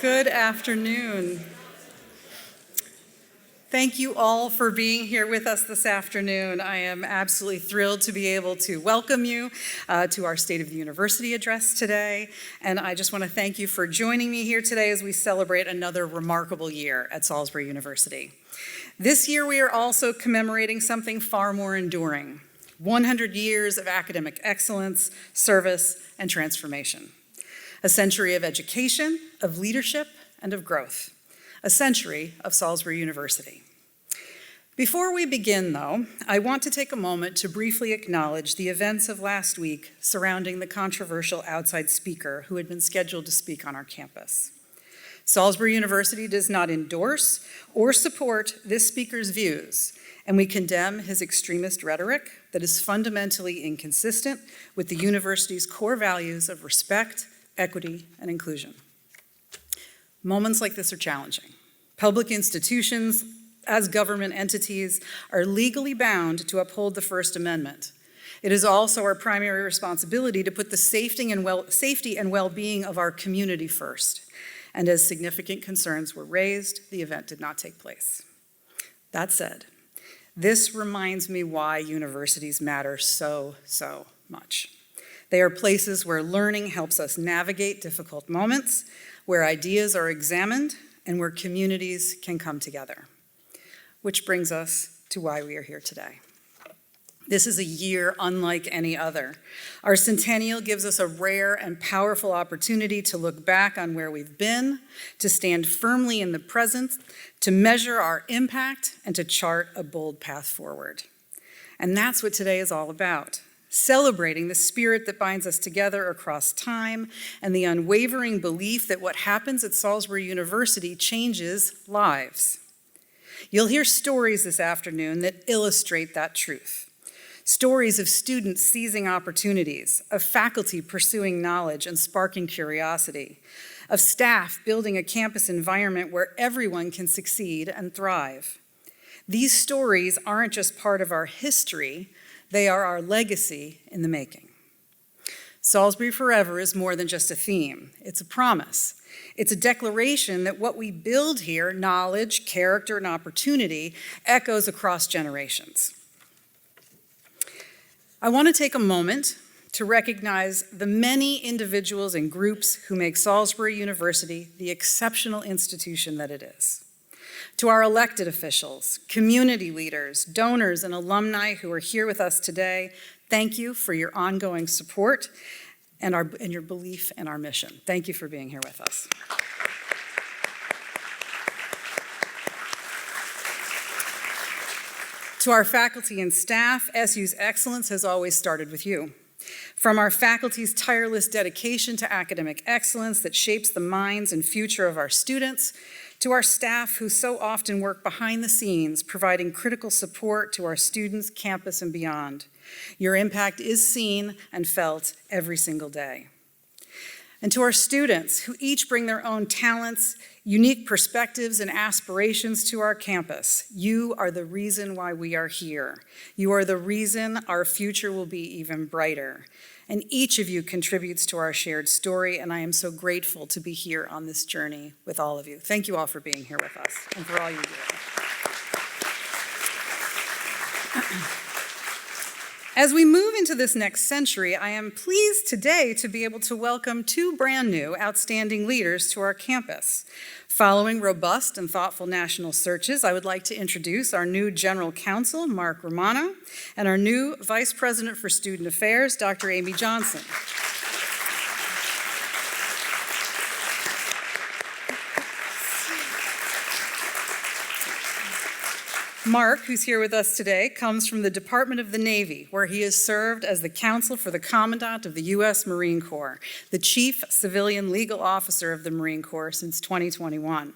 Good afternoon. Thank you all for being here with us this afternoon. I am absolutely thrilled to be able to welcome you to our State of the University address today. And I just want to thank you for joining me here today as we celebrate another remarkable year at Salisbury University. This year we are also commemorating something far more enduring: 100 years of academic excellence, service, and transformation. A century of education, of leadership, and of growth. A century of Salisbury University. Before we begin, though, I want to take a moment to briefly acknowledge the events of last week surrounding the controversial outside speaker who had been scheduled to speak on our campus. Salisbury University does not endorse or support this speaker's views, and we condemn his extremist rhetoric that is fundamentally inconsistent with the university's core values of respect, equity, and inclusion. Moments like this are challenging. Public institutions, as government entities, are legally bound to uphold the First Amendment. It is also our primary responsibility to put the safety and well-being of our community first. And as significant concerns were raised, the event did not take place. That said, this reminds me why universities matter so much. They are places where learning helps us navigate difficult moments, where ideas are examined, and where communities can come together. Which brings us to why we are here today. This is a year unlike any other. Our centennial gives us a rare and powerful opportunity to look back on where we've been, to stand firmly in the present, to measure our impact, and to chart a bold path forward. And that's what today is all about. Celebrating the spirit that binds us together across time and the unwavering belief that what happens at Salisbury University changes lives. You'll hear stories this afternoon that illustrate that truth. Stories of students seizing opportunities, of faculty pursuing knowledge and sparking curiosity, of staff building a campus environment where everyone can succeed and thrive. These stories aren't just part of our history, they are our legacy in the making. Salisbury Forever is more than just a theme. It's a promise. It's a declaration that what we build here, knowledge, character, and opportunity, echoes across generations. I want to take a moment to recognize the many individuals and groups who make Salisbury University the exceptional institution that it is. To our elected officials, community leaders, donors, and alumni who are here with us today, thank you for your ongoing support and your belief in our mission. Thank you for being here with us. To our faculty and staff, SU's excellence has always started with you. From our faculty's tireless dedication to academic excellence that shapes the minds and future of our students, to our staff who so often work behind the scenes, providing critical support to our students, campus, and beyond. Your impact is seen and felt every single day. And to our students who each bring their own talents, unique perspectives, and aspirations to our campus, you are the reason why we are here. You are the reason our future will be even brighter. And each of you contributes to our shared story, and I am so grateful to be here on this journey with all of you. Thank you all for being here with us and for all you do. As we move into this next century, I am pleased today to be able to welcome two brand new outstanding leaders to our campus. Following robust and thoughtful national searches, I would like to introduce our new General Counsel, Mark Romano, and our new Vice President for Student Affairs, Dr. Amy Johnson. Mark, who's here with us today, comes from the Department of the Navy, where he has served as the counsel for the Commandant of the U.S. Marine Corps, the Chief Civilian Legal Officer of the Marine Corps since 2021.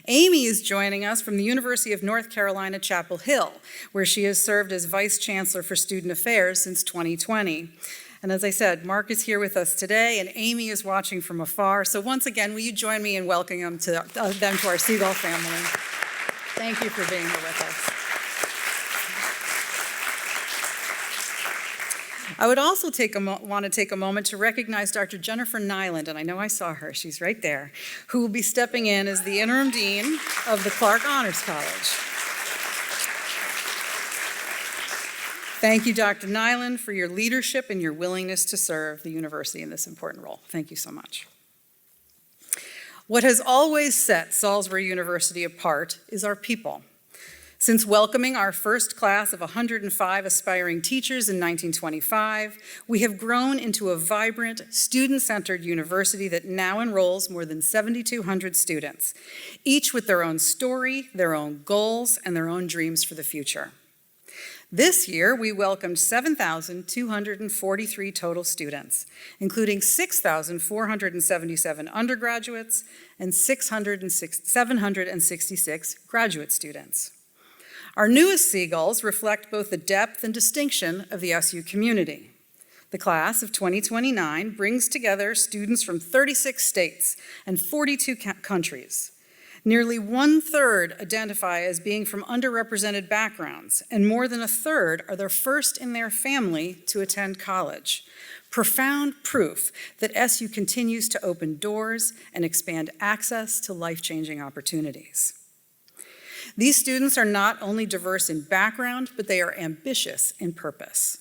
Amy is joining us from the University of North Carolina, Chapel Hill, where she has served as Vice Chancellor for Student Affairs since 2020. And as I said, Mark is here with us today, and Amy is watching from afar. So once again, will you join me in welcoming them to our Seagull family? Thank you for being here with us. I would also want to take a moment to recognize Dr. Jennifer Nyland, and I know I saw her, she's right there, who will be stepping in as the interim dean of the Clark Honors College. Thank you, Dr. Nyland, for your leadership and your willingness to serve the university in this important role. Thank you so much. What has always set Salisbury University apart is our people. Since welcoming our first class of 105 aspiring teachers in 1925, we have grown into a vibrant, student-centered university that now enrolls more than 7,200 students, each with their own story, their own goals, and their own dreams for the future. This year, we welcomed 7,243 total students, including 6,477 undergraduates and 766 graduate students. Our newest Seagulls reflect both the depth and distinction of the SU community. The class of 2029 brings together students from 36 states and 42 countries. Nearly 1/3 identify as being from underrepresented backgrounds, and more than 1/3 are the first in their family to attend college. Profound proof that SU continues to open doors and expand access to life-changing opportunities. These students are not only diverse in background, but they are ambitious in purpose.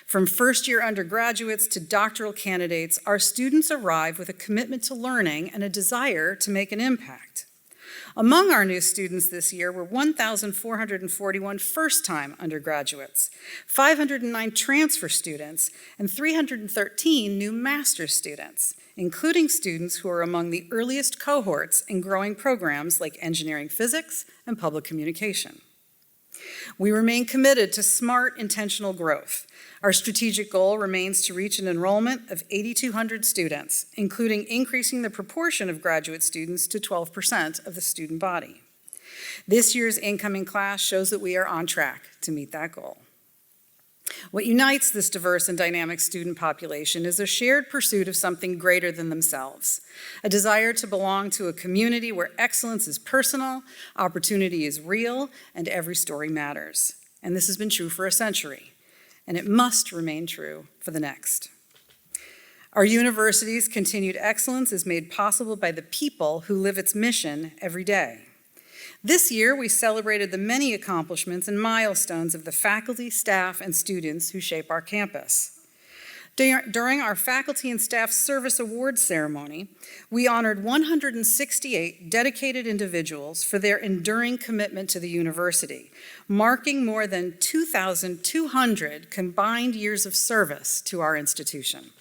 From first-year undergraduates to doctoral candidates, our students arrive with a commitment to learning and a desire to make an impact. Among our new students this year were 1,441 first-time undergraduates, 509 transfer students, and 313 new master's students, including students who are among the earliest cohorts in growing programs like engineering physics and public communication. We remain committed to smart, intentional growth. Our strategic goal remains to reach an enrollment of 8,200 students, including increasing the proportion of graduate students to 12% of the student body. This year's incoming class shows that we are on track to meet that goal. What unites this diverse and dynamic student population is a shared pursuit of something greater than themselves, a desire to belong to a community where excellence is personal, opportunity is real, and every story matters. And this has been true for a century, and it must remain true for the next. Our university's continued excellence is made possible by the people who live its mission every day. This year, we celebrated the many accomplishments and milestones of the faculty, staff, and students who shape our campus. During our Faculty and Staff Service Awards ceremony, we honored 168 dedicated individuals for their enduring commitment to the university, marking more than 2,200 combined years of service to our institution.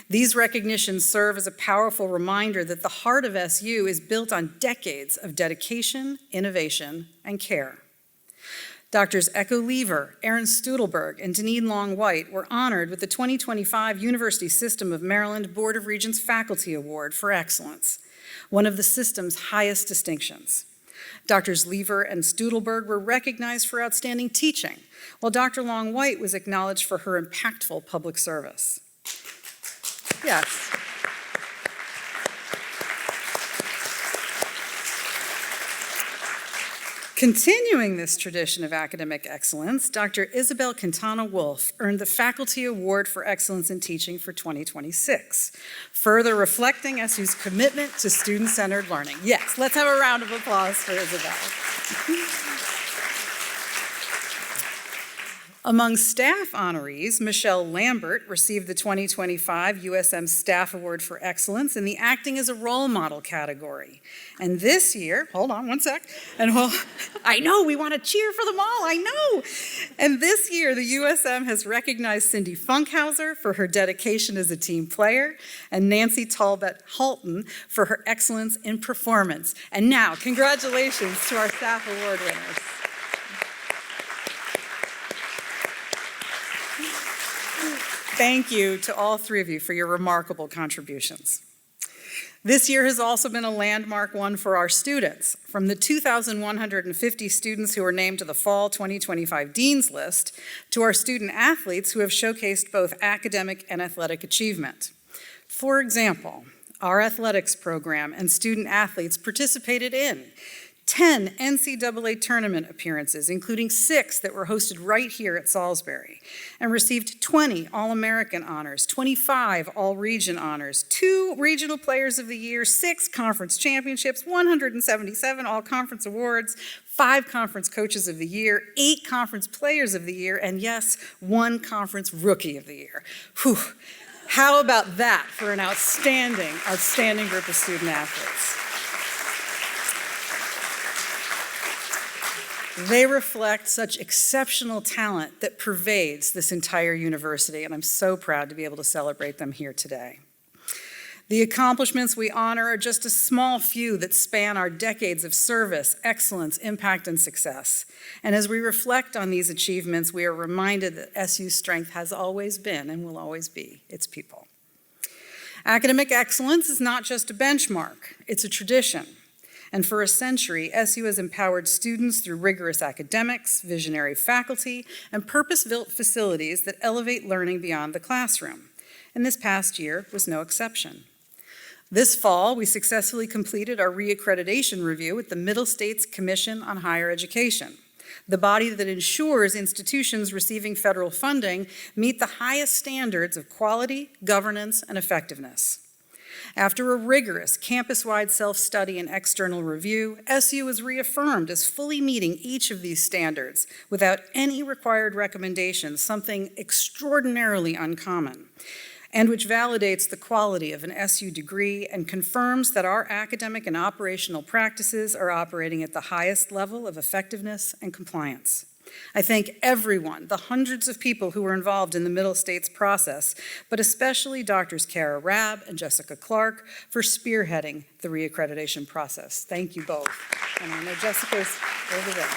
These recognitions serve as a powerful reminder that the heart of SU is built on decades of dedication, innovation, and care. Drs. Echo Lever, Aaron Studelberg, and Deneen Long-White were honored with the 2025 University System of Maryland Board of Regents Faculty Award for Excellence, one of the system's highest distinctions. Drs. Lever and Studelberg were recognized for outstanding teaching, while Dr. Long-White was acknowledged for her impactful public service. Yes. Continuing this tradition of academic excellence, Dr. Isabel Quintana Wolf earned the Faculty Award for Excellence in Teaching for 2026, further reflecting SU's commitment to student-centered learning. Yes, let's have a round of applause for Isabel. Among staff honorees, Michelle Lambert received the 2025 USM Staff Award for Excellence in the Acting as a Role Model category. And this year, hold on one sec, I know, we want to cheer for them all, I know. And this year, the USM has recognized Cindy Funkhauser for her dedication as a team player and Nancy Talbot Halton for her excellence in performance. And now, congratulations to our staff award winners. Thank you to all three of you for your remarkable contributions. This year has also been a landmark one for our students. From the 2,150 students who were named to the Fall 2025 Dean's List to our student athletes who have showcased both academic and athletic achievement. For example, our athletics program and student athletes participated in 10 NCAA tournament appearances, including 6 that were hosted right here at Salisbury, and received 20 All-American honors, 25 All-Region honors, 2 Regional Players of the Year, 6 conference championships, 177 All-Conference awards, 5 Conference Coaches of the Year, 8 Conference Players of the Year, and yes, 1 Conference Rookie of the Year. Whew. How about that for an outstanding group of student athletes? They reflect such exceptional talent that pervades this entire university, and I'm so proud to be able to celebrate them here today. The accomplishments we honor are just a small few that span our decades of service, excellence, impact, and success. And as we reflect on these achievements, we are reminded that SU's strength has always been and will always be its people. Academic excellence is not just a benchmark, it's a tradition. And for a century, SU has empowered students through rigorous academics, visionary faculty, and purpose-built facilities that elevate learning beyond the classroom. And this past year was no exception. This fall, we successfully completed our reaccreditation review with the Middle States Commission on Higher Education, the body that ensures institutions receiving federal funding meet the highest standards of quality, governance, and effectiveness. After a rigorous campus-wide self-study and external review, SU was reaffirmed as fully meeting each of these standards without any required recommendations, something extraordinarily uncommon, and which validates the quality of an SU degree and confirms that our academic and operational practices are operating at the highest level of effectiveness and compliance. I thank everyone, the hundreds of people who were involved in the Middle States process, but especially Drs. Kara Rabb and Jessica Clark for spearheading the reaccreditation process. Thank you both. And I know Jessica's over there.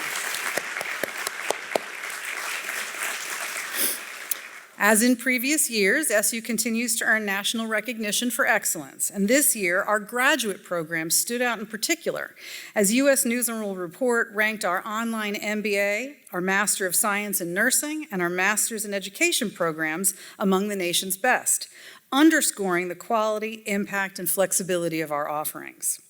As in previous years, SU continues to earn national recognition for excellence, and this year our graduate program stood out in particular, as U.S. News & World Report ranked our online MBA, our Master of Science in Nursing, and our Master's in Education programs among the nation's best, underscoring the quality, impact, and flexibility of our offerings.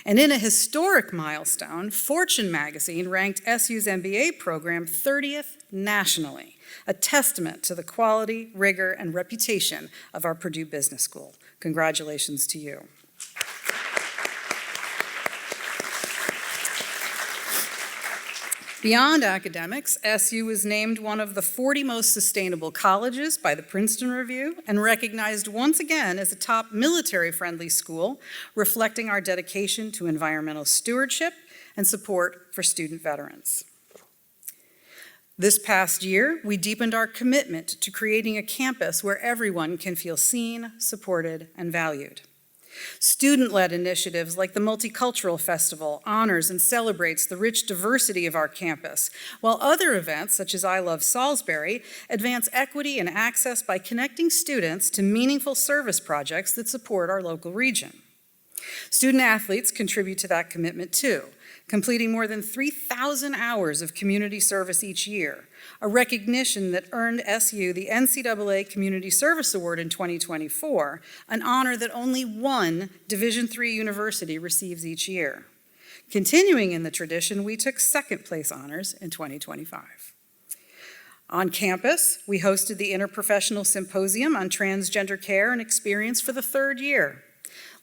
And in a historic milestone, Fortune magazine ranked SU's MBA program 30th nationally, a testament to the quality, rigor, and reputation of our Purdue Business School. Congratulations to you. Beyond academics, SU was named one of the 40 most sustainable colleges by the Princeton Review and recognized once again as a top military-friendly school, reflecting our dedication to environmental stewardship and support for student veterans. This past year, we deepened our commitment to creating a campus where everyone can feel seen, supported, and valued. Student-led initiatives like the Multicultural Festival honors and celebrates the rich diversity of our campus, while other events, such as I Love Salisbury, advance equity and access by connecting students to meaningful service projects that support our local region. Student athletes contribute to that commitment too, completing more than 3,000 hours of community service each year, a recognition that earned SU the NCAA Community Service Award in 2024, an honor that only one Division III university receives each year. Continuing in the tradition, we took second place honors in 2025. On campus, we hosted the Interprofessional Symposium on Transgender Care and Experience for the 3rd year.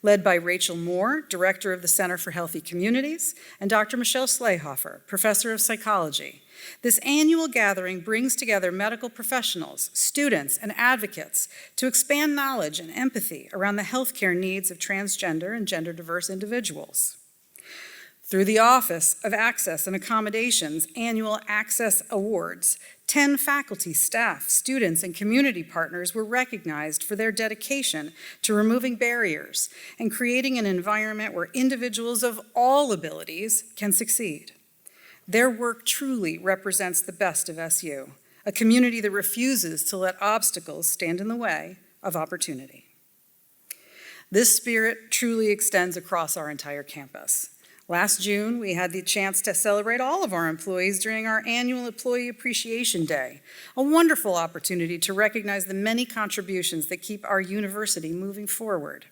Led by Rachel Moore, Director of the Center for Healthy Communities, and Dr. Michelle Schleihofer, Professor of Psychology. This annual gathering brings together medical professionals, students, and advocates to expand knowledge and empathy around the healthcare needs of transgender and gender-diverse individuals. Through the Office of Access and Accommodations Annual Access Awards, 10 faculty, staff, students, and community partners were recognized for their dedication to removing barriers and creating an environment where individuals of all abilities can succeed. Their work truly represents the best of SU, a community that refuses to let obstacles stand in the way of opportunity. This spirit truly extends across our entire campus. Last June, we had the chance to celebrate all of our employees during our annual Employee Appreciation Day, a wonderful opportunity to recognize the many contributions that keep our university moving forward.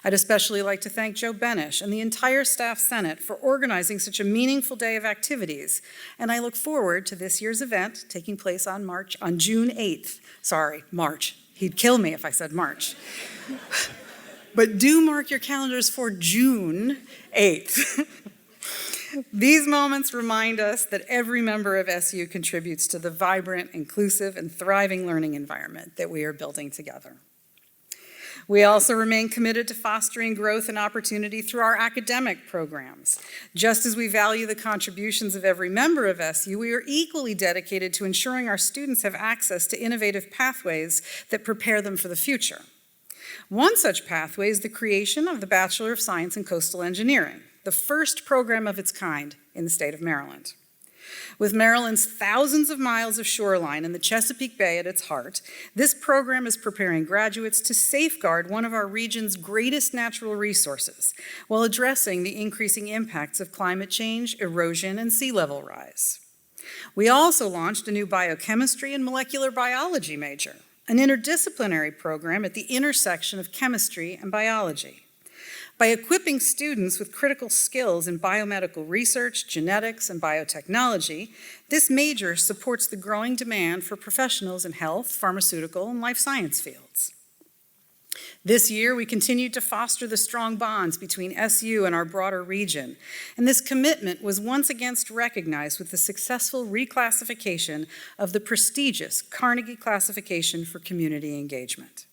I'd especially like to thank Joe Benish and the entire Staff Senate for organizing such a meaningful day of activities, and I look forward to this year's event taking place on June 8th. Sorry, March. He'd kill me if I said March. But do mark your calendars for June 8th. These moments remind us that every member of SU contributes to the vibrant, inclusive, and thriving learning environment that we are building together. We also remain committed to fostering growth and opportunity through our academic programs. Just as we value the contributions of every member of SU, we are equally dedicated to ensuring our students have access to innovative pathways that prepare them for the future. One such pathway is the creation of the Bachelor of Science in Coastal Engineering, the first program of its kind in the state of Maryland. With Maryland's thousands of miles of shoreline and the Chesapeake Bay at its heart, this program is preparing graduates to safeguard one of our region's greatest natural resources while addressing the increasing impacts of climate change, erosion, and sea level rise. We also launched a new biochemistry and molecular biology major, an interdisciplinary program at the intersection of chemistry and biology. By equipping students with critical skills in biomedical research, genetics, and biotechnology, this major supports the growing demand for professionals in health, pharmaceutical, and life science fields. This year, we continued to foster the strong bonds between SU and our broader region, and this commitment was once again recognized with the successful reclassification of the prestigious Carnegie Classification for Community Engagement.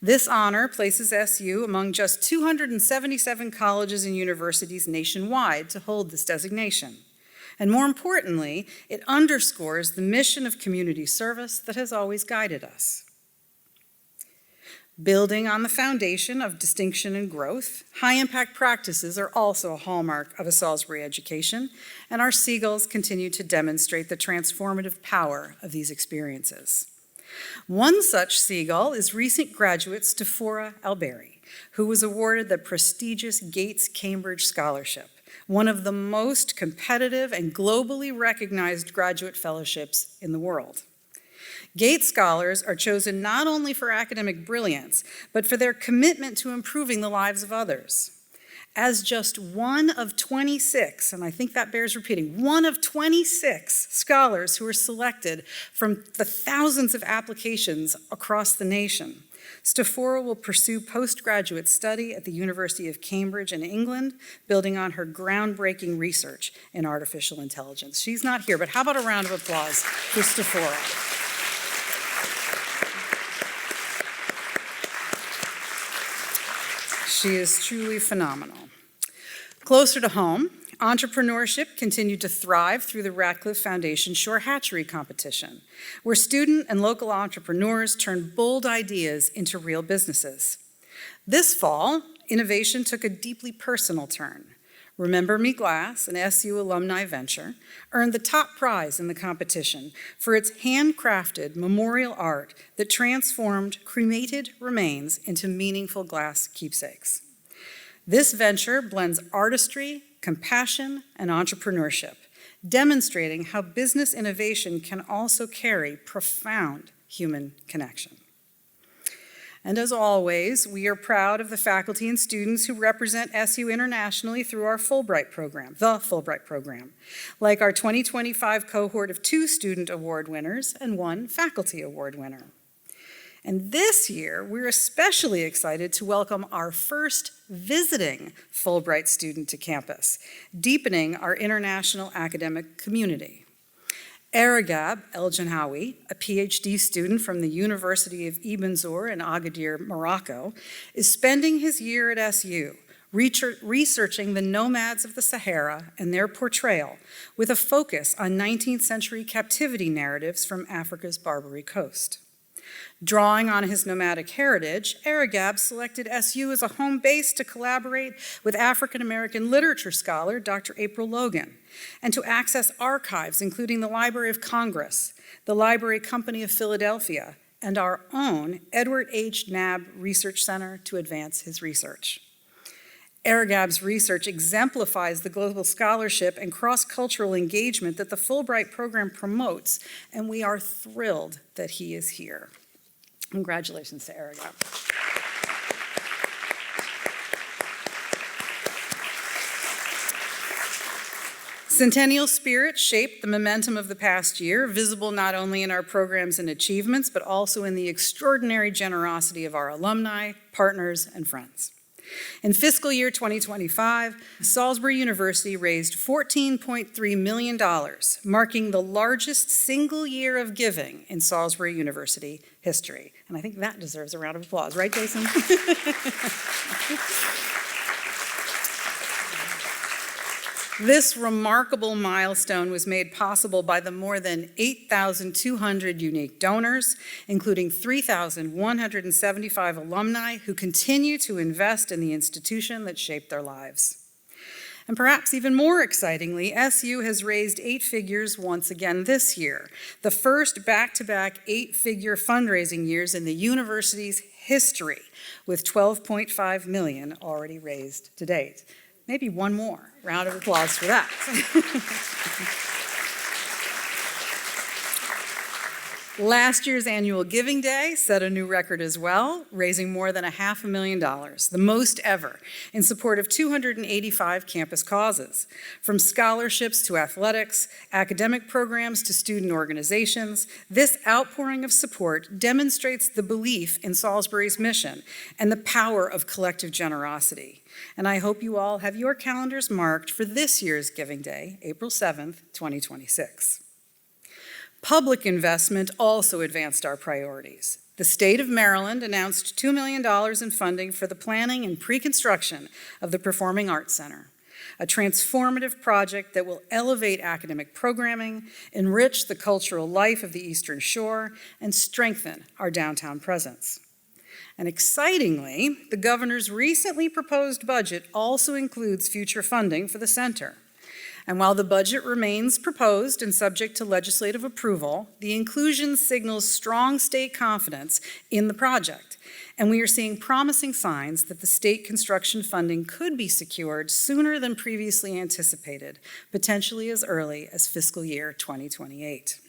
This honor places SU among just 277 colleges and universities nationwide to hold this designation. And more importantly, it underscores the mission of community service that has always guided us. Building on the foundation of distinction and growth, high-impact practices are also a hallmark of a Salisbury education, and our Seagulls continue to demonstrate the transformative power of these experiences. One such Seagull is recent graduate Stephora Alberi, who was awarded the prestigious Gates Cambridge Scholarship, one of the most competitive and globally recognized graduate fellowships in the world. Gates scholars are chosen not only for academic brilliance, but for their commitment to improving the lives of others. As just one of 26, and I think that bears repeating, one of 26 scholars who were selected from the thousands of applications across the nation, Stephora will pursue postgraduate study at the University of Cambridge in England, building on her groundbreaking research in artificial intelligence. She's not here, but how about a round of applause for Stephora? She is truly phenomenal. Closer to home, entrepreneurship continued to thrive through the Radcliffe Foundation Shore Hatchery Competition, where student and local entrepreneurs turned bold ideas into real businesses. This fall, innovation took a deeply personal turn. Remember Me Glass, an SU alumni venture, earned the top prize in the competition for its handcrafted memorial art that transformed cremated remains into meaningful glass keepsakes. This venture blends artistry, compassion, and entrepreneurship, demonstrating how business innovation can also carry profound human connection. And as always, we are proud of the faculty and students who represent SU internationally through our Fulbright program, the Fulbright program, like our 2025 cohort of 2 student award winners and 1 faculty award winner. And this year, we're especially excited to welcome our first visiting Fulbright student to campus, deepening our international academic community. Aragab El-Janhawi, a PhD student from the University of Ibn Zur in Agadir, Morocco, is spending his year at SU, researching the nomads of the Sahara and their portrayal with a focus on 19th century captivity narratives from Africa's Barbary coast. Drawing on his nomadic heritage, Aragab selected SU as a home base to collaborate with African-American literature scholar Dr. April Logan, and to access archives including the Library of Congress, the Library Company of Philadelphia, and our own Edward H. Knabb Research Center to advance his research. Aragab's research exemplifies the global scholarship and cross-cultural engagement that the Fulbright program promotes, and we are thrilled that he is here. Congratulations to Aragab. Centennial spirit shaped the momentum of the past year, visible not only in our programs and achievements, but also in the extraordinary generosity of our alumni, partners, and friends. In fiscal year 2025, Salisbury University raised $14.3 million, marking the largest single year of giving in Salisbury University history. And I think that deserves a round of applause, right, Jason? This remarkable milestone was made possible by the more than 8,200 unique donors, including 3,175 alumni who continue to invest in the institution that shaped their lives. And perhaps even more excitingly, SU has raised 8 figures once again this year, the first back-to-back 8-figure fundraising years in the university's history, with $12.5 million already raised to date. Maybe one more round of applause for that. Last year's annual Giving Day set a new record as well, raising more than $500,000, the most ever, in support of 285 campus causes, from scholarships to athletics, academic programs to student organizations. This outpouring of support demonstrates the belief in Salisbury's mission and the power of collective generosity. And I hope you all have your calendars marked for this year's Giving Day, April 7th, 2026. Public investment also advanced our priorities. The state of Maryland announced $2 million in funding for the planning and pre-construction of the Performing Arts Center, a transformative project that will elevate academic programming, enrich the cultural life of the Eastern Shore, and strengthen our downtown presence. And excitingly, the governor's recently proposed budget also includes future funding for the center. And while the budget remains proposed and subject to legislative approval, the inclusion signals strong state confidence in the project. And we are seeing promising signs that the state construction funding could be secured sooner than previously anticipated, potentially as early as fiscal year 2028.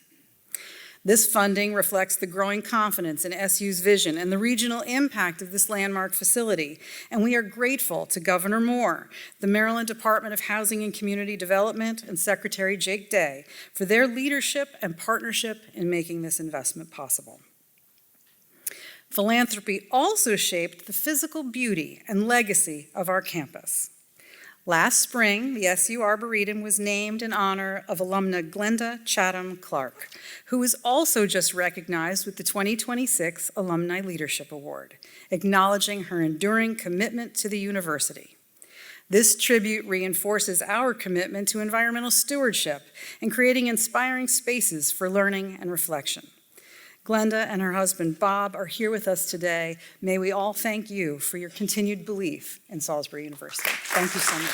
This funding reflects the growing confidence in SU's vision and the regional impact of this landmark facility, and we are grateful to Governor Moore, the Maryland Department of Housing and Community Development, and Secretary Jake Day for their leadership and partnership in making this investment possible. Philanthropy also shaped the physical beauty and legacy of our campus. Last spring, the SU Arboretum was named in honor of alumna Glenda Chatham Clark, who was also just recognized with the 2026 Alumni Leadership Award, acknowledging her enduring commitment to the university. This tribute reinforces our commitment to environmental stewardship and creating inspiring spaces for learning and reflection. Glenda and her husband Bob are here with us today. May we all thank you for your continued belief in Salisbury University. Thank you so much.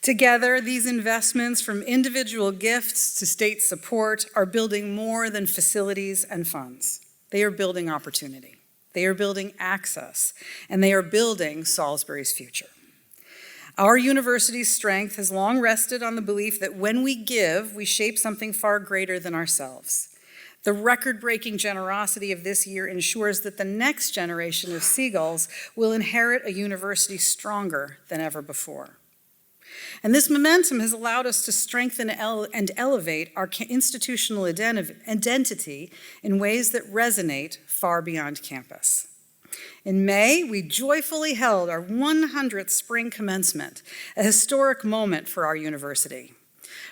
Together, these investments, from individual gifts to state support, are building more than facilities and funds. They are building opportunity. They are building access, and they are building Salisbury's future. Our university's strength has long rested on the belief that when we give, we shape something far greater than ourselves. The record-breaking generosity of this year ensures that the next generation of Seagulls will inherit a university stronger than ever before. And this momentum has allowed us to strengthen and elevate our institutional identity in ways that resonate far beyond campus. In May, we joyfully held our 100th spring commencement, a historic moment for our university.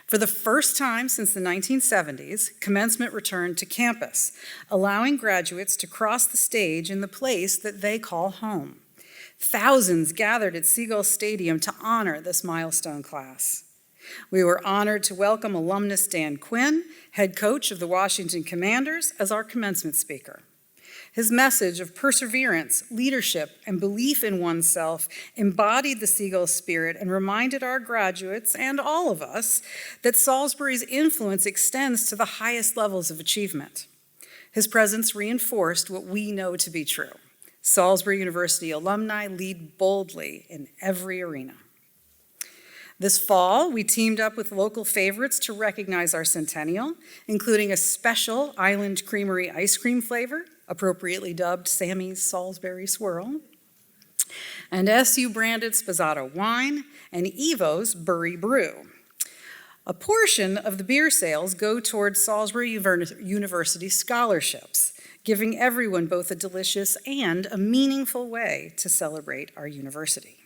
For the first time since the 1970s, commencement returned to campus, allowing graduates to cross the stage in the place that they call home. Thousands gathered at Seagull Stadium to honor this milestone class. We were honored to welcome alumnus Dan Quinn, head coach of the Washington Commanders, as our commencement speaker. His message of perseverance, leadership, and belief in oneself embodied the Seagull spirit and reminded our graduates and all of us that Salisbury's influence extends to the highest levels of achievement. His presence reinforced what we know to be true. Salisbury University alumni lead boldly in every arena. This fall, we teamed up with local favorites to recognize our centennial, including a special Island Creamery ice cream flavor, appropriately dubbed Sammy's Salisbury Swirl, and SU-branded Spazzato wine, and Evo's Bury Brew. A portion of the beer sales go towards Salisbury University scholarships, giving everyone both a delicious and a meaningful way to celebrate our university.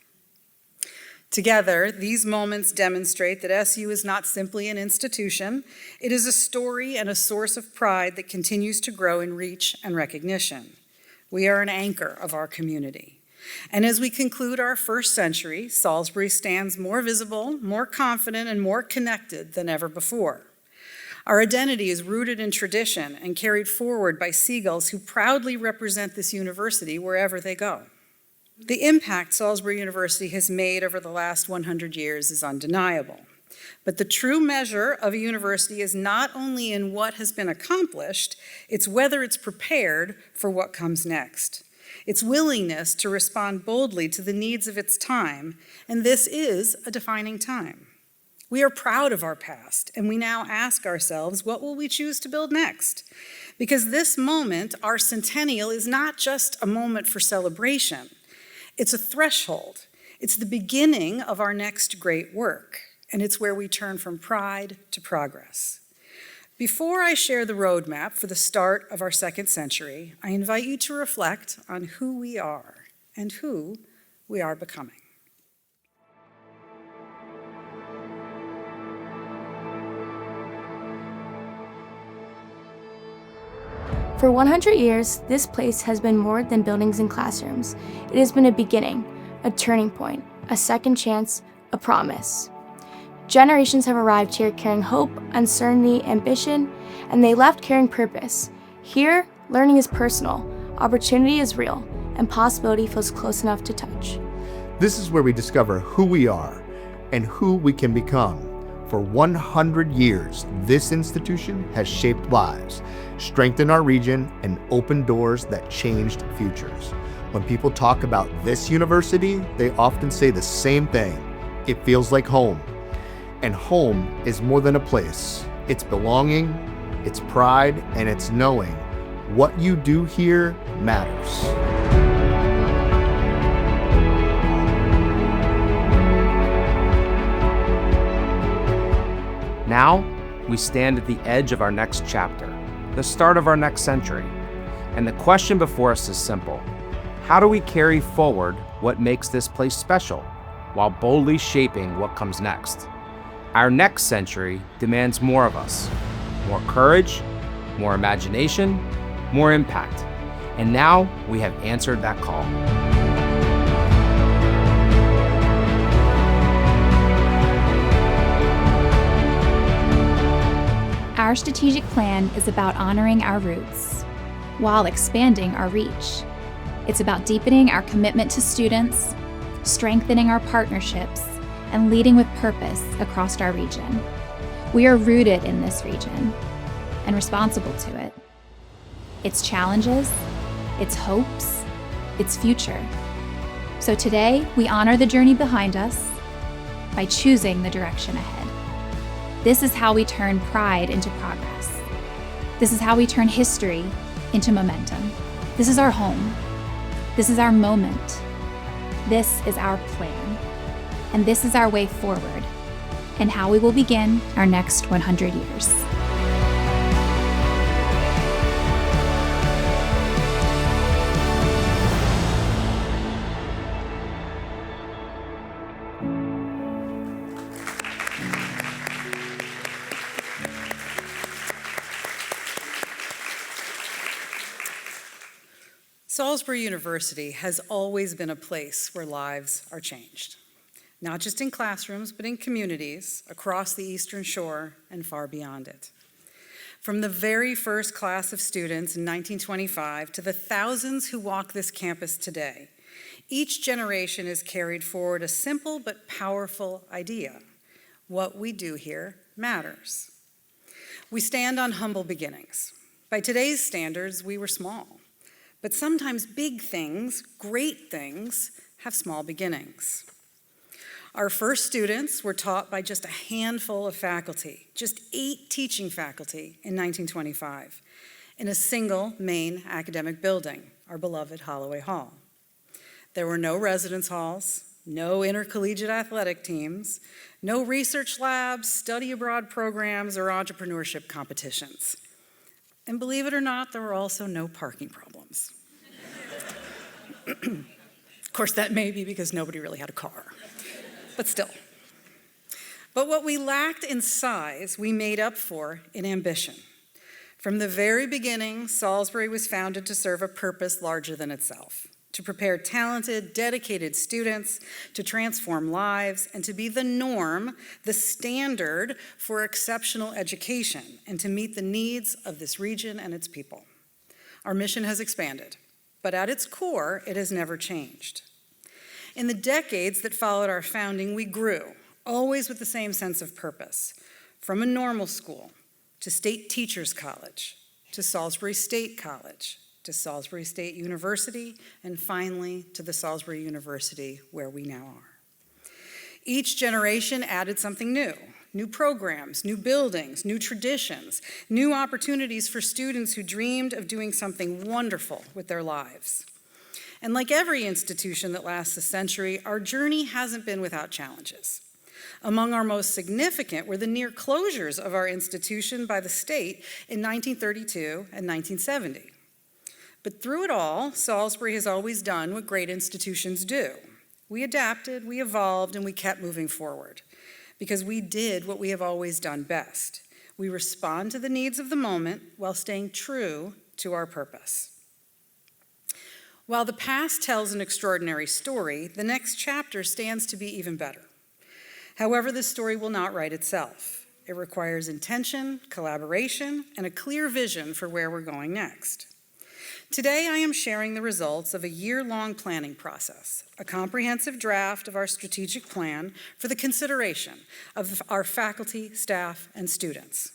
Together, these moments demonstrate that SU is not simply an institution, it is a story and a source of pride that continues to grow in reach and recognition. We are an anchor of our community. And as we conclude our first century, Salisbury stands more visible, more confident, and more connected than ever before. Our identity is rooted in tradition and carried forward by seagulls who proudly represent this university wherever they go. The impact Salisbury University has made over the last 100 years is undeniable. But the true measure of a university is not only in what has been accomplished, it's whether it's prepared for what comes next. Its willingness to respond boldly to the needs of its time, and this is a defining time. We are proud of our past, and we now ask ourselves, what will we choose to build next? Because this moment, our centennial, is not just a moment for celebration. It's a threshold. It's the beginning of our next great work, and it's where we turn from pride to progress. Before I share the roadmap for the start of our second century, I invite you to reflect on who we are and who we are becoming. For 100 years, this place has been more than buildings and classrooms. It has been a beginning, a turning point, a second chance, a promise. Generations have arrived here carrying hope, uncertainty, ambition, and they left carrying purpose. Here, learning is personal, opportunity is real, and possibility feels close enough to touch. This is where we discover who we are and who we can become. For 100 years, this institution has shaped lives, strengthened our region, and opened doors that changed futures. When people talk about this university, they often say the same thing. It feels like home. And home is more than a place. It's belonging, it's pride, and it's knowing what you do here matters. Now, we stand at the edge of our next chapter, the start of our next century. And the question before us is simple. How do we carry forward what makes this place special, while boldly shaping what comes next? Our next century demands more of us. More courage, more imagination, more impact. And now we have answered that call. Our strategic plan is about honoring our roots while expanding our reach. It's about deepening our commitment to students, strengthening our partnerships, and leading with purpose across our region. We are rooted in this region and responsible to it. Its challenges, its hopes, its future. So today, we honor the journey behind us by choosing the direction ahead. This is how we turn pride into progress. This is how we turn history into momentum. This is our home. This is our moment. This is our plan. And this is our way forward and how we will begin our next 100 years. Salisbury University has always been a place where lives are changed, not just in classrooms, but in communities across the Eastern Shore and far beyond it. From the very first class of students in 1925 to the thousands who walk this campus today, each generation has carried forward a simple but powerful idea. What we do here matters. We stand on humble beginnings. By today's standards, we were small. But sometimes big things, great things, have small beginnings. Our first students were taught by just a handful of faculty, just 8 teaching faculty in 1925. in a single main academic building, our beloved Holloway Hall. There were no residence halls, no intercollegiate athletic teams, no research labs, study abroad programs, or entrepreneurship competitions. And believe it or not, there were also no parking problems. Of course, that may be because nobody really had a car, but still. But what we lacked in size, we made up for in ambition. From the very beginning, Salisbury was founded to serve a purpose larger than itself, to prepare talented, dedicated students, to transform lives, and to be the norm, the standard for exceptional education, and to meet the needs of this region and its people. Our mission has expanded, but at its core, it has never changed. In the decades that followed our founding, we grew, always with the same sense of purpose, from a normal school to State Teachers College, to Salisbury State College, to Salisbury State University, and finally to the Salisbury University where we now are. Each generation added something new programs, new buildings, new traditions, new opportunities for students who dreamed of doing something wonderful with their lives. And like every institution that lasts a century, our journey hasn't been without challenges. Among our most significant were the near closures of our institution by the state in 1932 and 1970. But through it all, Salisbury has always done what great institutions do. We adapted, we evolved, and we kept moving forward because we did what we have always done best. We respond to the needs of the moment while staying true to our purpose. While the past tells an extraordinary story, the next chapter stands to be even better. However, this story will not write itself. It requires intention, collaboration, and a clear vision for where we're going next. Today, I am sharing the results of a year-long planning process, a comprehensive draft of our strategic plan for the consideration of our faculty, staff, and students.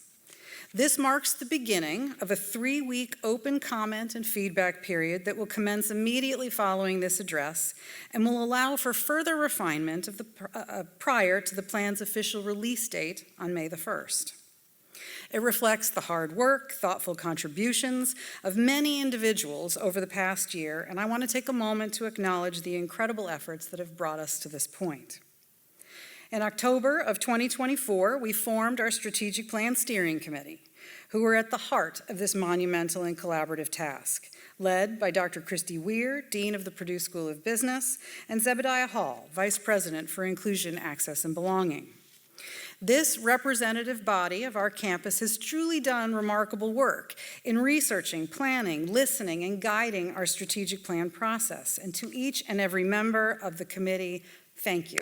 This marks the beginning of a 3-week open comment and feedback period that will commence immediately following this address and will allow for further refinement of prior to the plan's official release date on May the 1st. It reflects the hard work, thoughtful contributions of many individuals over the past year, and I want to take a moment to acknowledge the incredible efforts that have brought us to this point. In October of 2024, we formed our Strategic Plan Steering Committee, who were at the heart of this monumental and collaborative task, led by Dr. Christy Weir, Dean of the Purdue School of Business, and Zebediah Hall, Vice President for Inclusion, Access, and Belonging. This representative body of our campus has truly done remarkable work in researching, planning, listening, and guiding our strategic plan process. And to each and every member of the committee, thank you.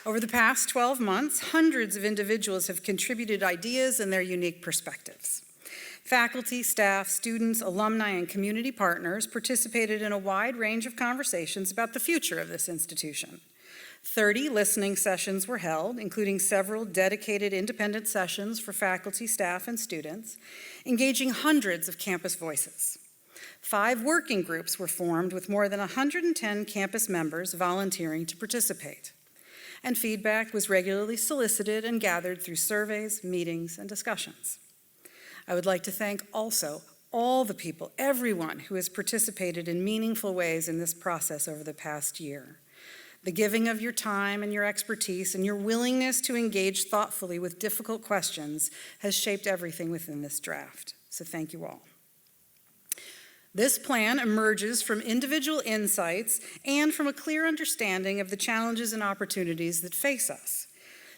Over the past 12 months, hundreds of individuals have contributed ideas and their unique perspectives. Faculty, staff, students, alumni, and community partners participated in a wide range of conversations about the future of this institution. 30 listening sessions were held, including several dedicated independent sessions for faculty, staff, and students, engaging hundreds of campus voices. 5 working groups were formed with more than 110 campus members volunteering to participate. And feedback was regularly solicited and gathered through surveys, meetings, and discussions. I would like to thank also all the people, everyone who has participated in meaningful ways in this process over the past year. The giving of your time and your expertise and your willingness to engage thoughtfully with difficult questions has shaped everything within this draft. So thank you all. This plan emerges from individual insights and from a clear understanding of the challenges and opportunities that face us.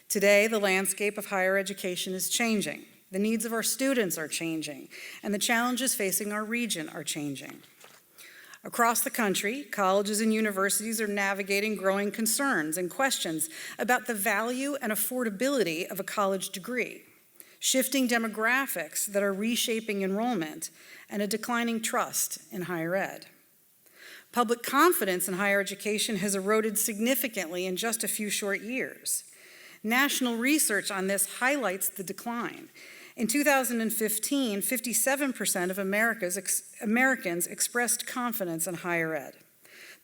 Today, the landscape of higher education is changing. The needs of our students are changing, and the challenges facing our region are changing. Across the country, colleges and universities are navigating growing concerns and questions about the value and affordability of a college degree, shifting demographics that are reshaping enrollment, and a declining trust in higher ed. Public confidence in higher education has eroded significantly in just a few short years. National research on this highlights the decline. In 2015, 57% of Americans expressed confidence in higher ed.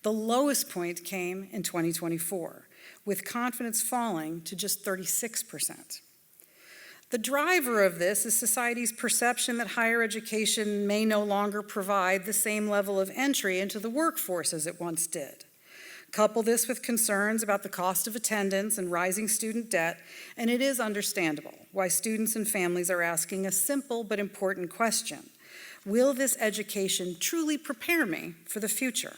The lowest point came in 2024, with confidence falling to just 36%. The driver of this is society's perception that higher education may no longer provide the same level of entry into the workforce as it once did. Couple this with concerns about the cost of attendance and rising student debt, and it is understandable why students and families are asking a simple but important question. Will this education truly prepare me for the future?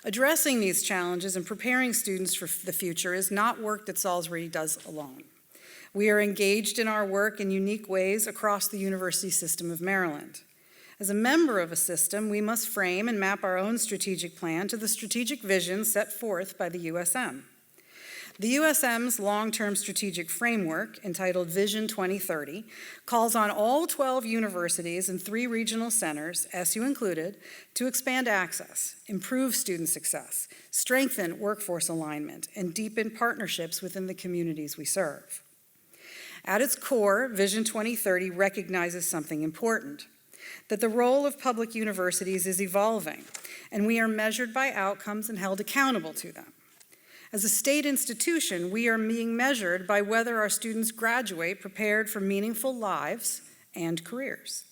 Addressing these challenges and preparing students for the future is not work that Salisbury does alone. We are engaged in our work in unique ways across the university system of Maryland. As a member of a system, we must frame and map our own strategic plan to the strategic vision set forth by the USM. The USM's long-term strategic framework, entitled Vision 2030, calls on all 12 universities and 3 regional centers, SU included, to expand access, improve student success, strengthen workforce alignment, and deepen partnerships within the communities we serve. At its core, Vision 2030 recognizes something important, that the role of public universities is evolving, and we are measured by outcomes and held accountable to them. As a state institution, we are being measured by whether our students graduate prepared for meaningful lives and careers,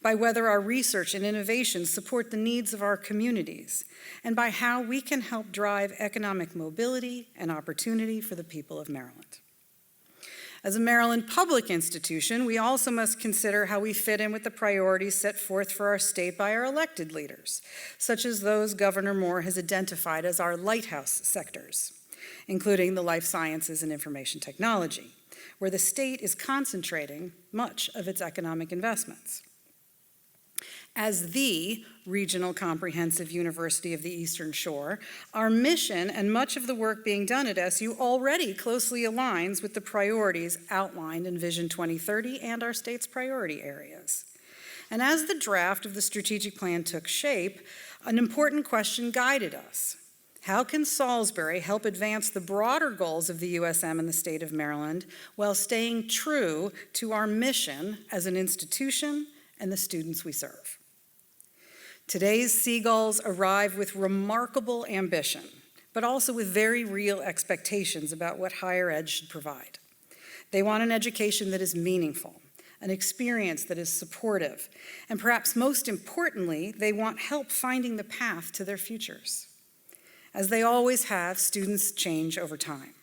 by whether our research and innovation support the needs of our communities, and by how we can help drive economic mobility and opportunity for the people of Maryland. As a Maryland public institution, we also must consider how we fit in with the priorities set forth for our state by our elected leaders, such as those Governor Moore has identified as our lighthouse sectors, including the life sciences and information technology, where the state is concentrating much of its economic investments. As the regional comprehensive university of the Eastern Shore, our mission and much of the work being done at SU already closely aligns with the priorities outlined in Vision 2030 and our state's priority areas. And as the draft of the strategic plan took shape, an important question guided us. How can Salisbury help advance the broader goals of the USM and the state of Maryland while staying true to our mission as an institution and the students we serve? Today's Seagulls arrive with remarkable ambition, but also with very real expectations about what higher ed should provide. They want an education that is meaningful, an experience that is supportive, and perhaps most importantly, they want help finding the path to their futures. As they always have, students change over time.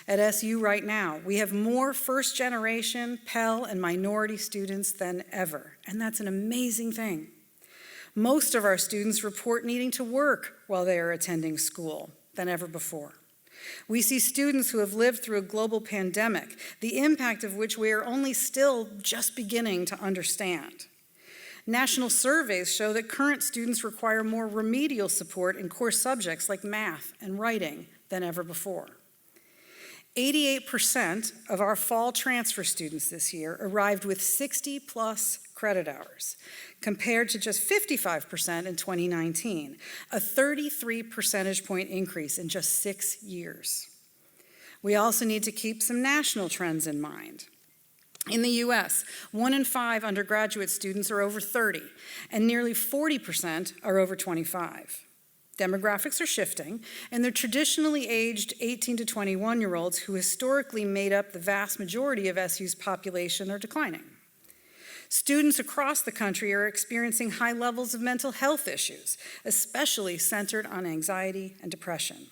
At SU right now, we have more first-generation Pell and minority students than ever, and that's an amazing thing. Most of our students report needing to work while they are attending school than ever before. We see students who have lived through a global pandemic, the impact of which we are only still just beginning to understand. National surveys show that current students require more remedial support in core subjects like math and writing than ever before. 88% of our fall transfer students this year arrived with 60+ credit hours, compared to just 55% in 2019, a 33 percentage point increase in just 6 years. We also need to keep some national trends in mind. In the US, 1 in 5 undergraduate students are over 30, and nearly 40% are over 25. Demographics are shifting, and the traditionally aged 18 to 21-year-olds who historically made up the vast majority of SU's population are declining. Students across the country are experiencing high levels of mental health issues, especially centered on anxiety and depression.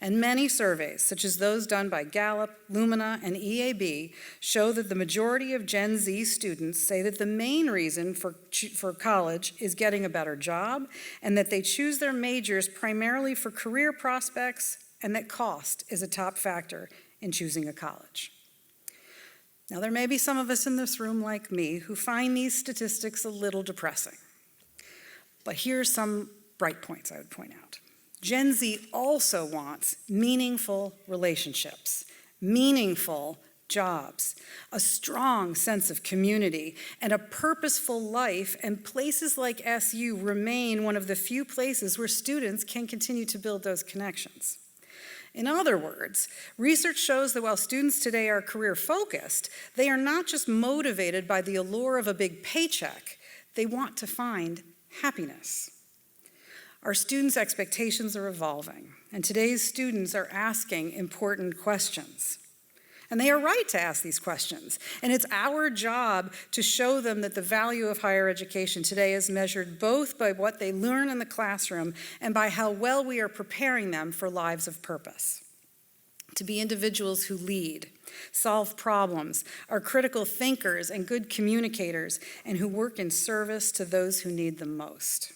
And many surveys, such as those done by Gallup, Lumina, and EAB, show that the majority of Gen Z students say that the main reason for college is getting a better job, and that they choose their majors primarily for career prospects, and that cost is a top factor in choosing a college. Now, there may be some of us in this room like me who find these statistics a little depressing. But here's some bright points I would point out. Gen Z also wants meaningful relationships, meaningful jobs, a strong sense of community, and a purposeful life, and places like SU remain one of the few places where students can continue to build those connections. In other words, research shows that while students today are career-focused, they are not just motivated by the allure of a big paycheck, they want to find happiness. Our students' expectations are evolving, and today's students are asking important questions. And they are right to ask these questions. And it's our job to show them that the value of higher education today is measured both by what they learn in the classroom and by how well we are preparing them for lives of purpose. To be individuals who lead, solve problems, are critical thinkers and good communicators, and who work in service to those who need them most.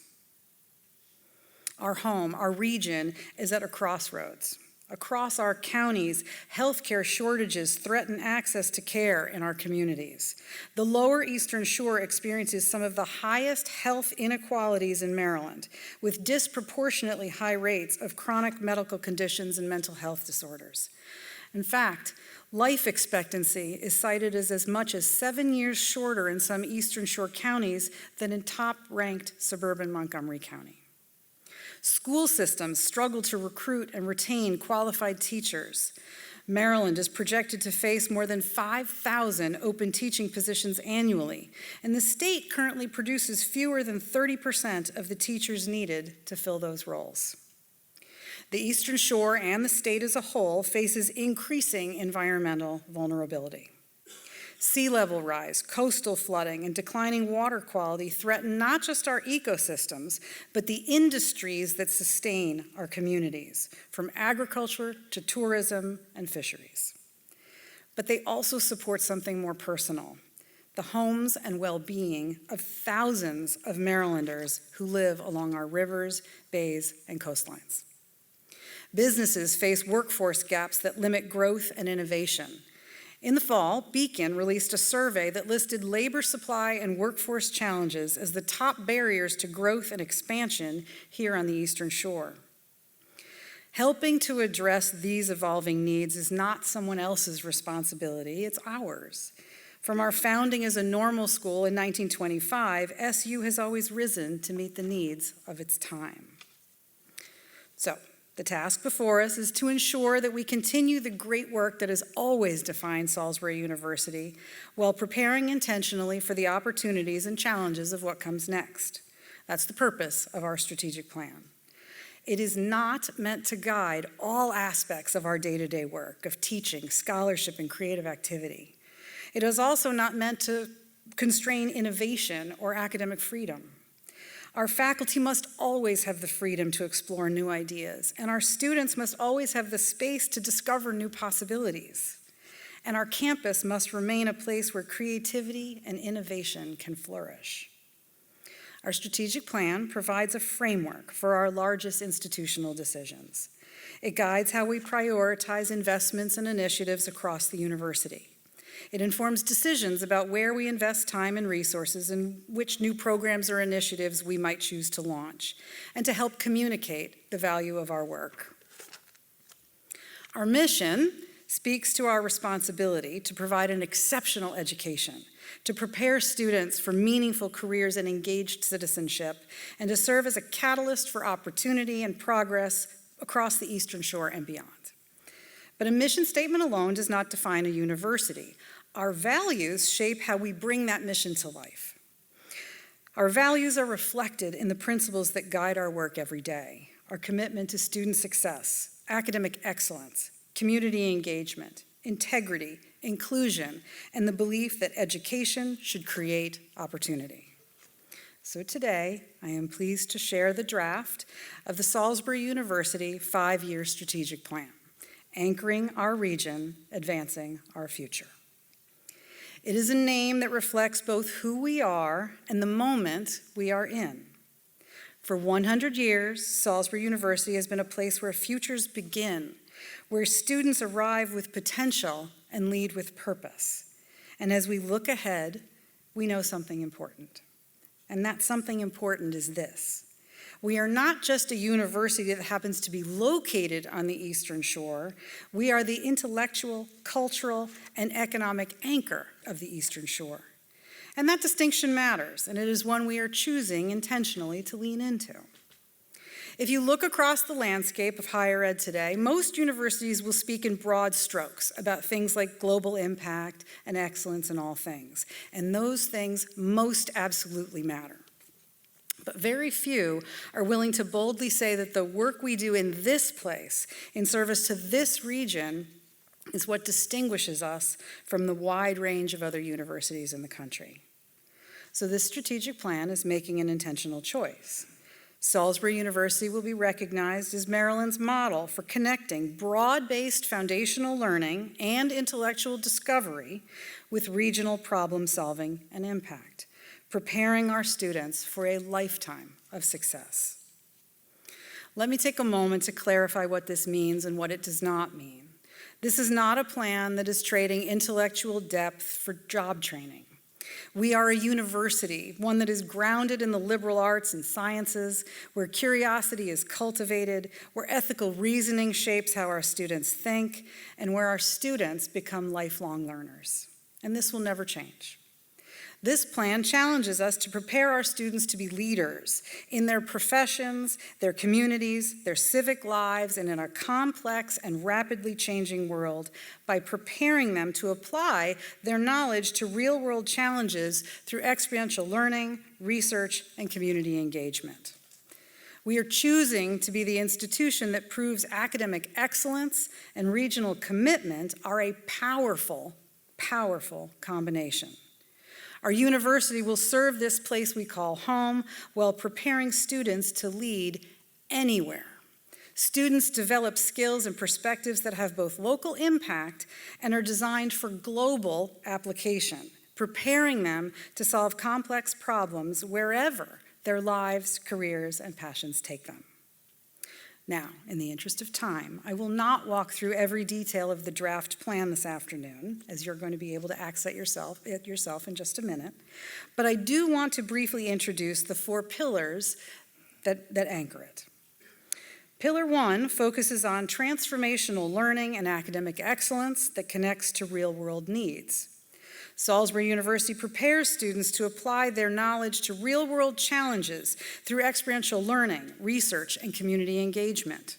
Our home, our region, is at a crossroads. Across our counties, healthcare shortages threaten access to care in our communities. The lower Eastern Shore experiences some of the highest health inequalities in Maryland, with disproportionately high rates of chronic medical conditions and mental health disorders. In fact, life expectancy is cited as much as 7 years shorter in some Eastern Shore counties than in top-ranked suburban Montgomery County. School systems struggle to recruit and retain qualified teachers. Maryland is projected to face more than 5,000 open teaching positions annually, and the state currently produces fewer than 30% of the teachers needed to fill those roles. The Eastern Shore and the state as a whole faces increasing environmental vulnerability. Sea level rise, coastal flooding, and declining water quality threaten not just our ecosystems, but the industries that sustain our communities, from agriculture to tourism and fisheries. But they also support something more personal, the homes and well-being of thousands of Marylanders who live along our rivers, bays, and coastlines. Businesses face workforce gaps that limit growth and innovation. In the fall, Beacon released a survey that listed labor supply and workforce challenges as the top barriers to growth and expansion here on the Eastern Shore. Helping to address these evolving needs is not someone else's responsibility, it's ours. From our founding as a normal school in 1925, SU has always risen to meet the needs of its time. So, the task before us is to ensure that we continue the great work that has always defined Salisbury University while preparing intentionally for the opportunities and challenges of what comes next. That's the purpose of our strategic plan. It is not meant to guide all aspects of our day-to-day work of teaching, scholarship, and creative activity. It is also not meant to constrain innovation or academic freedom. Our faculty must always have the freedom to explore new ideas, and our students must always have the space to discover new possibilities. And our campus must remain a place where creativity and innovation can flourish. Our strategic plan provides a framework for our largest institutional decisions. It guides how we prioritize investments and initiatives across the university. It informs decisions about where we invest time and resources and which new programs or initiatives we might choose to launch, and to help communicate the value of our work. Our mission speaks to our responsibility to provide an exceptional education, to prepare students for meaningful careers and engaged citizenship, and to serve as a catalyst for opportunity and progress across the Eastern Shore and beyond. But a mission statement alone does not define a university. Our values shape how we bring that mission to life. Our values are reflected in the principles that guide our work every day: our commitment to student success, academic excellence, community engagement, integrity, inclusion, and the belief that education should create opportunity. So today, I am pleased to share the draft of the Salisbury University 5-year strategic plan, anchoring our region, advancing our future. It is a name that reflects both who we are and the moment we are in. For 100 years, Salisbury University has been a place where futures begin, where students arrive with potential and lead with purpose. And as we look ahead, we know something important. And that something important is this: we are not just a university that happens to be located on the Eastern Shore. We are the intellectual, cultural, and economic anchor of the Eastern Shore. And that distinction matters, and it is one we are choosing intentionally to lean into. If you look across the landscape of higher ed today, most universities will speak in broad strokes about things like global impact and excellence in all things. And those things most absolutely matter. But very few are willing to boldly say that the work we do in this place, in service to this region, is what distinguishes us from the wide range of other universities in the country. So this strategic plan is making an intentional choice. Salisbury University will be recognized as Maryland's model for connecting broad-based foundational learning and intellectual discovery with regional problem solving and impact, preparing our students for a lifetime of success. Let me take a moment to clarify what this means and what it does not mean. This is not a plan that is trading intellectual depth for job training. We are a university, one that is grounded in the liberal arts and sciences, where curiosity is cultivated, where ethical reasoning shapes how our students think, and where our students become lifelong learners. And this will never change. This plan challenges us to prepare our students to be leaders in their professions, their communities, their civic lives, and in a complex and rapidly changing world by preparing them to apply their knowledge to real-world challenges through experiential learning, research, and community engagement. We are choosing to be the institution that proves academic excellence and regional commitment are a powerful, powerful combination. Our university will serve this place we call home while preparing students to lead anywhere. Students develop skills and perspectives that have both local impact and are designed for global application, preparing them to solve complex problems wherever their lives, careers, and passions take them. Now, in the interest of time, I will not walk through every detail of the draft plan this afternoon, as you're going to be able to access it yourself in just a minute, but I do want to briefly introduce the 4 pillars that anchor it. Pillar 1 focuses on transformational learning and academic excellence that connects to real-world needs. Salisbury University prepares students to apply their knowledge to real-world challenges through experiential learning, research, and community engagement.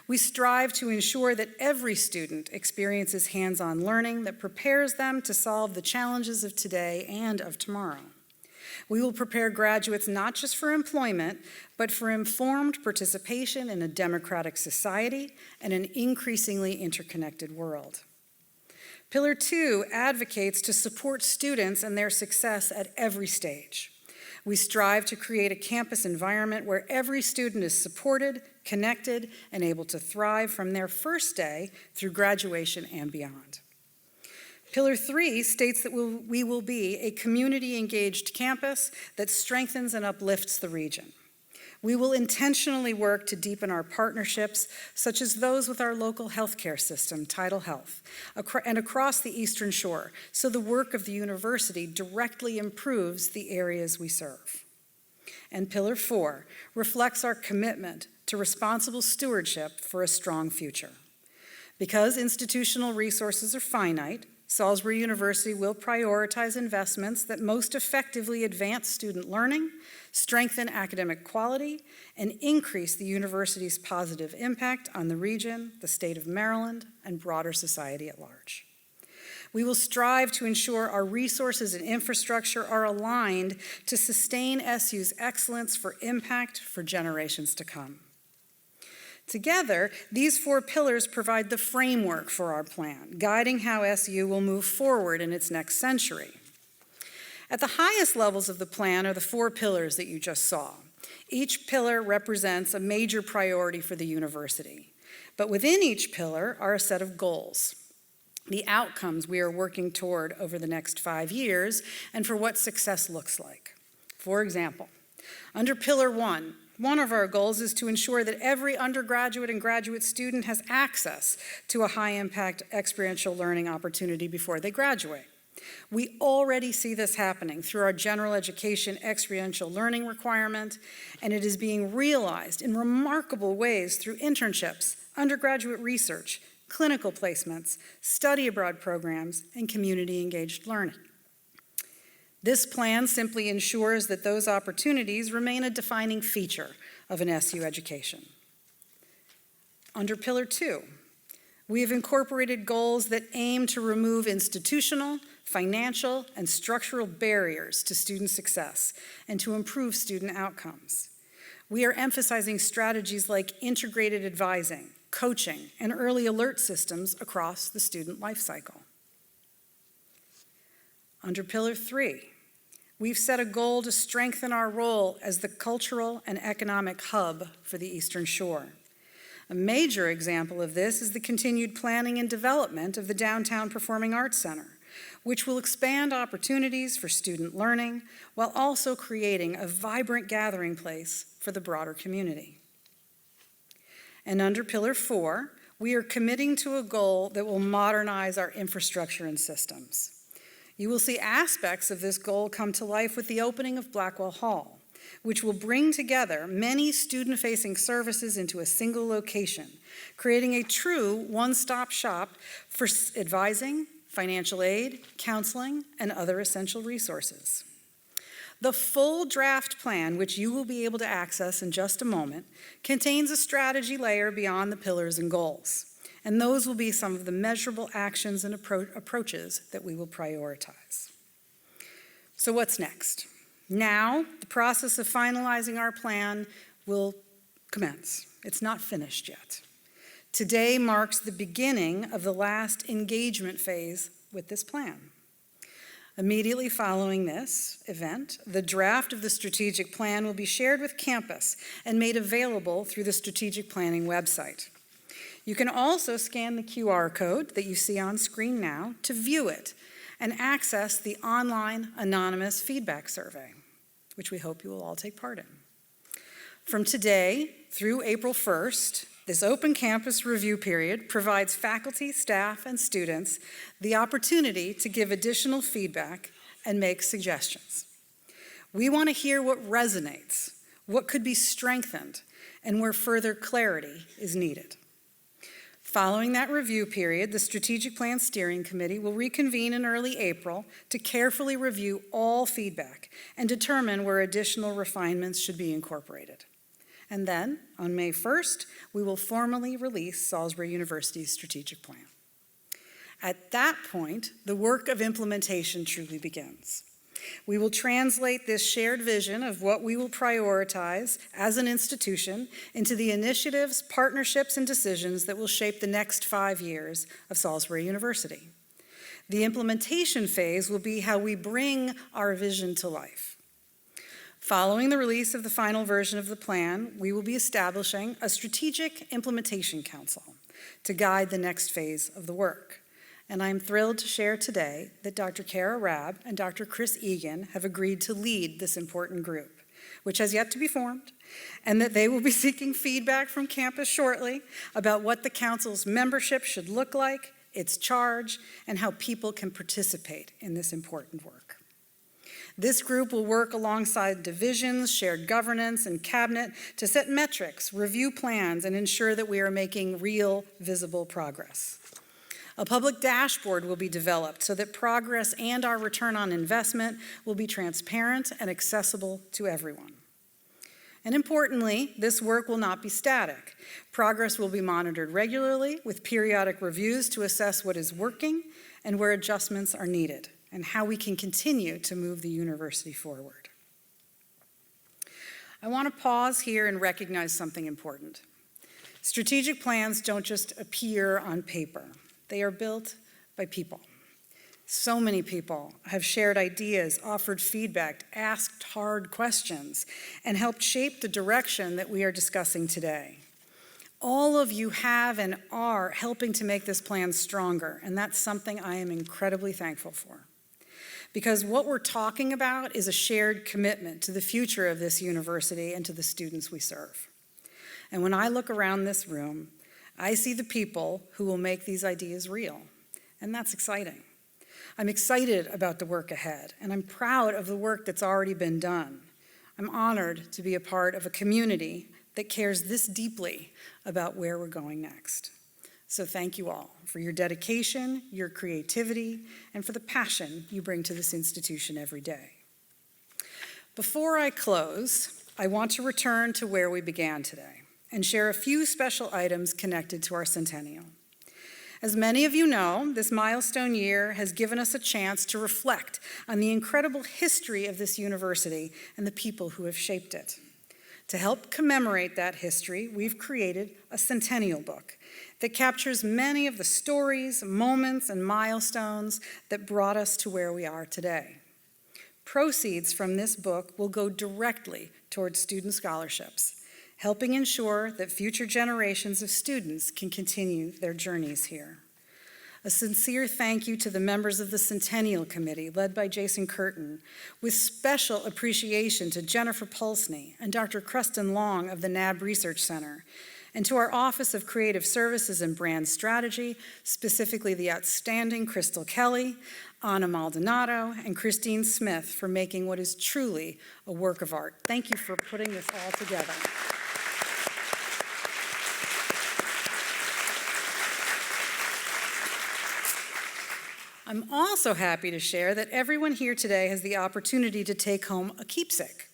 We strive to ensure that every student experiences hands-on learning that prepares them to solve the challenges of today and of tomorrow. We will prepare graduates not just for employment, but for informed participation in a democratic society and an increasingly interconnected world. Pillar 2 advocates to support students and their success at every stage. We strive to create a campus environment where every student is supported, connected, and able to thrive from their first day through graduation and beyond. Pillar 3 states that we will be a community-engaged campus that strengthens and uplifts the region. We will intentionally work to deepen our partnerships, such as those with our local healthcare system, Tidal Health, and across the Eastern Shore, so the work of the university directly improves the areas we serve. And Pillar 4 reflects our commitment to responsible stewardship for a strong future. Because institutional resources are finite, Salisbury University will prioritize investments that most effectively advance student learning, strengthen academic quality, and increase the university's positive impact on the region, the state of Maryland, and broader society at large. We will strive to ensure our resources and infrastructure are aligned to sustain SU's excellence for impact for generations to come. Together, these 4 pillars provide the framework for our plan, guiding how SU will move forward in its next century. At the highest levels of the plan are the 4 pillars that you just saw. Each pillar represents a major priority for the university. But within each pillar are a set of goals, the outcomes we are working toward over the next 5 years, and for what success looks like. For example, under Pillar 1, one of our goals is to ensure that every undergraduate and graduate student has access to a high-impact experiential learning opportunity before they graduate. We already see this happening through our general education experiential learning requirement, and it is being realized in remarkable ways through internships, undergraduate research, clinical placements, study abroad programs, and community-engaged learning. This plan simply ensures that those opportunities remain a defining feature of an SU education. Under Pillar 2, We have incorporated goals that aim to remove institutional, financial, and structural barriers to student success and to improve student outcomes. We are emphasizing strategies like integrated advising, coaching, and early alert systems across the student life cycle. Under Pillar 3, we've set a goal to strengthen our role as the cultural and economic hub for the Eastern Shore. A major example of this is the continued planning and development of the Downtown Performing Arts Center, which will expand opportunities for student learning while also creating a vibrant gathering place for the broader community. And under Pillar 4, we are committing to a goal that will modernize our infrastructure and systems. You will see aspects of this goal come to life with the opening of Blackwell Hall, which will bring together many student-facing services into a single location, creating a true one-stop shop for advising, financial aid, counseling, and other essential resources. The full draft plan, which you will be able to access in just a moment, contains a strategy layer beyond the pillars and goals, and those will be some of the measurable actions and approaches that we will prioritize. So what's next? Now, the process of finalizing our plan will commence. It's not finished yet. Today marks the beginning of the last engagement phase with this plan. Immediately following this event, the draft of the strategic plan will be shared with campus and made available through the strategic planning website. You can also scan the QR code that you see on screen now to view it and access the online anonymous feedback survey, which we hope you will all take part in. From today through April 1st, this open campus review period provides faculty, staff, and students the opportunity to give additional feedback and make suggestions. We want to hear what resonates, what could be strengthened, and where further clarity is needed. Following that review period, the Strategic Plan Steering Committee will reconvene in early April to carefully review all feedback and determine where additional refinements should be incorporated. And then, on May 1st, we will formally release Salisbury University's strategic plan. At that point, the work of implementation truly begins. We will translate this shared vision of what we will prioritize as an institution into the initiatives, partnerships, and decisions that will shape the next 5 years of Salisbury University. The implementation phase will be how we bring our vision to life. Following the release of the final version of the plan, we will be establishing a strategic implementation council to guide the next phase of the work. And I'm thrilled to share today that Dr. Kara Rabb and Dr. Chris Egan have agreed to lead this important group, which has yet to be formed, and that they will be seeking feedback from campus shortly about what the council's membership should look like, its charge, and how people can participate in this important work. This group will work alongside divisions, shared governance, and cabinet to set metrics, review plans, and ensure that we are making real, visible progress. A public dashboard will be developed so that progress and our return on investment will be transparent and accessible to everyone. And importantly, this work will not be static. Progress will be monitored regularly with periodic reviews to assess what is working and where adjustments are needed, and how we can continue to move the university forward. I want to pause here and recognize something important. Strategic plans don't just appear on paper. They are built by people. So many people have shared ideas, offered feedback, asked hard questions, and helped shape the direction that we are discussing today. All of you have and are helping to make this plan stronger, and that's something I am incredibly thankful for. Because what we're talking about is a shared commitment to the future of this university and to the students we serve. And when I look around this room, I see the people who will make these ideas real, and that's exciting. I'm excited about the work ahead, and I'm proud of the work that's already been done. I'm honored to be a part of a community that cares this deeply about where we're going next. So thank you all for your dedication, your creativity, and for the passion you bring to this institution every day. Before I close, I want to return to where we began today and share a few special items connected to our centennial. As many of you know, this milestone year has given us a chance to reflect on the incredible history of this university and the people who have shaped it. To help commemorate that history, we've created a centennial book that captures many of the stories, moments, and milestones that brought us to where we are today. Proceeds from this book will go directly towards student scholarships, helping ensure that future generations of students can continue their journeys here. A sincere thank you to the members of the Centennial Committee, led by Jason Curtin, with special appreciation to Jennifer Pulsney and Dr. Creston Long of the NAB Research Center, and to our Office of Creative Services and Brand Strategy, specifically the outstanding Crystal Kelly, Anna Maldonado, and Christine Smith for making what is truly a work of art. Thank you for putting this all together. I'm also happy to share that everyone here today has the opportunity to take home a keepsake,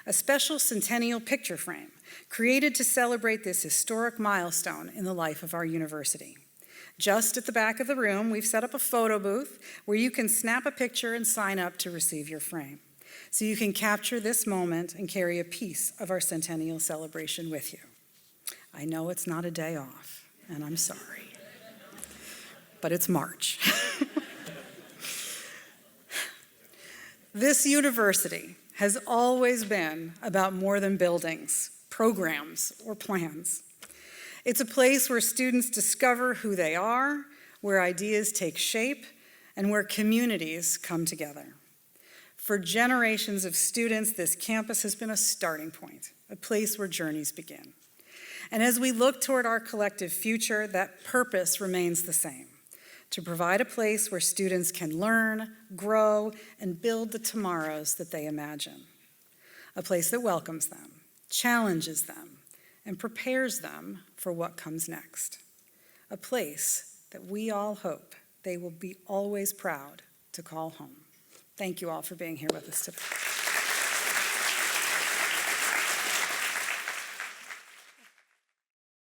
a special centennial picture frame created to celebrate this historic milestone in the life of our university. Just at the back of the room, we've set up a photo booth where you can snap a picture and sign up to receive your frame, so you can capture this moment and carry a piece of our centennial celebration with you. I know it's not a day off, and I'm sorry, but it's March. This university has always been about more than buildings, programs, or plans. It's a place where students discover who they are, where ideas take shape, and where communities come together. For generations of students, this campus has been a starting point, a place where journeys begin. And as we look toward our collective future, that purpose remains the same: to provide a place where students can learn, grow, and build the tomorrows that they imagine. A place that welcomes them, challenges them, and prepares them for what comes next. A place that we all hope they will be always proud to call home. Thank you all for being here with us today.